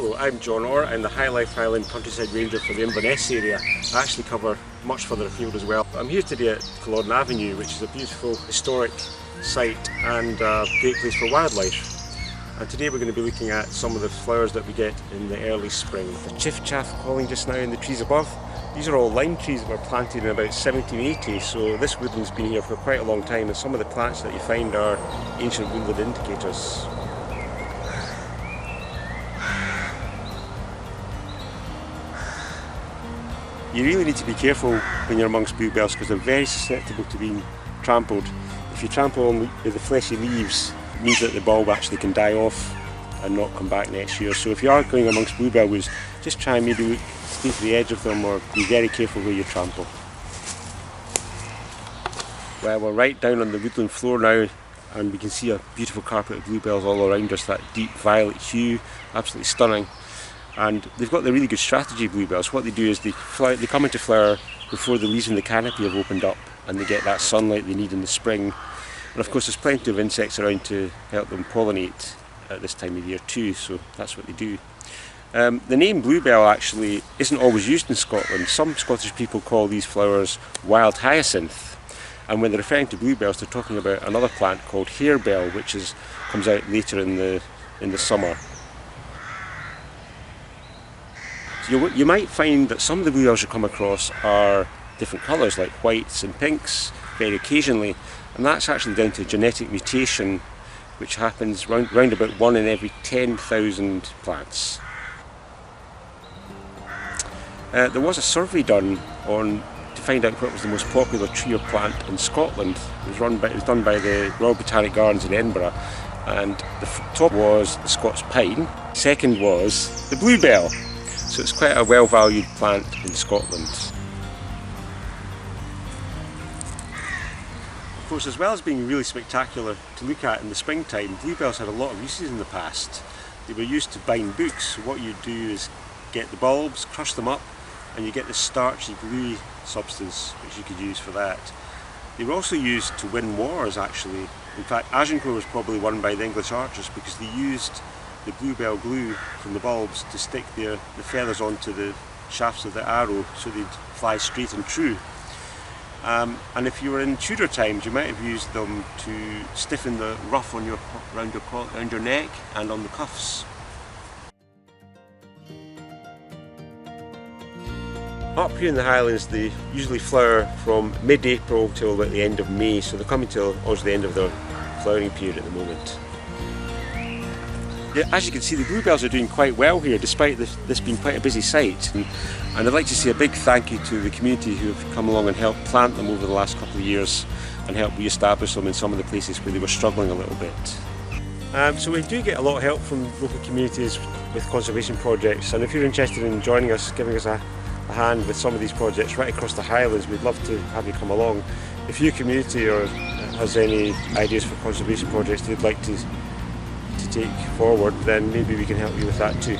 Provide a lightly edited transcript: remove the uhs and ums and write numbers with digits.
Hello, I'm John Orr. I'm the Highland Countryside Ranger for the Inverness area. I actually cover much further afield as well. I'm here today at Culloden Avenue, which is a beautiful historic site and a great place for wildlife. And today we're going to be looking at some of the flowers that we get in the early spring. The chiff-chaff calling just now in the trees above. These are all lime trees that were planted in about 1780, so this woodland's been here for quite a long time, and some of the plants that you find are ancient woodland indicators. You really need to be careful when you're amongst bluebells because they're very susceptible to being trampled. If you trample on the fleshy leaves, it means that the bulb actually can die off and not come back next year. So if you are going amongst bluebell woods, just try and maybe stay to the edge of them or be very careful where you trample. Well, we're right down on the woodland floor now, and we can see a beautiful carpet of bluebells all around us, that deep violet hue, absolutely stunning. And they've got the really good strategy, bluebells. What they do is they come into flower before the leaves in the canopy have opened up and they get that sunlight they need in the spring. And of course there's plenty of insects around to help them pollinate at this time of year too, so that's what they do. The name bluebell actually isn't always used in Scotland. Some Scottish people call these flowers wild hyacinth, and when they're referring to bluebells they're talking about another plant called harebell, which comes out later in the summer. You might find that some of the bluebells you come across are different colours, like whites and pinks, very occasionally, and that's actually down to genetic mutation, which happens round about 1 in every 10,000 plants. There was a survey done to find out what was the most popular tree or plant in Scotland. It was done by the Royal Botanic Gardens in Edinburgh, and the top was the Scots pine, second was the bluebell. So it's quite a well-valued plant in Scotland. Of course, as well as being really spectacular to look at in the springtime, bluebells had a lot of uses in the past. They were used to bind books. What you do is get the bulbs, crush them up, and you get this starchy, gluey substance which you could use for that. They were also used to win wars, actually. In fact, Agincourt was probably won by the English archers because they used the bluebell glue from the bulbs to stick the feathers onto the shafts of the arrow so they'd fly straight and true. And if you were in Tudor times, you might have used them to stiffen the ruff around your neck and on the cuffs. Up here in the Highlands they usually flower from mid-April till about the end of May, so they're coming towards the end of their flowering period at the moment. Yeah, as you can see, the bluebells are doing quite well here despite this being quite a busy site, and I'd like to say a big thank you to the community who have come along and helped plant them over the last couple of years and help re-establish them in some of the places where they were struggling a little bit. So we do get a lot of help from local communities with conservation projects, and if you're interested in joining us, giving us a hand with some of these projects right across the Highlands, we'd love to have you come along. If your community has any ideas for conservation projects they'd like to take forward, then maybe we can help you with that too.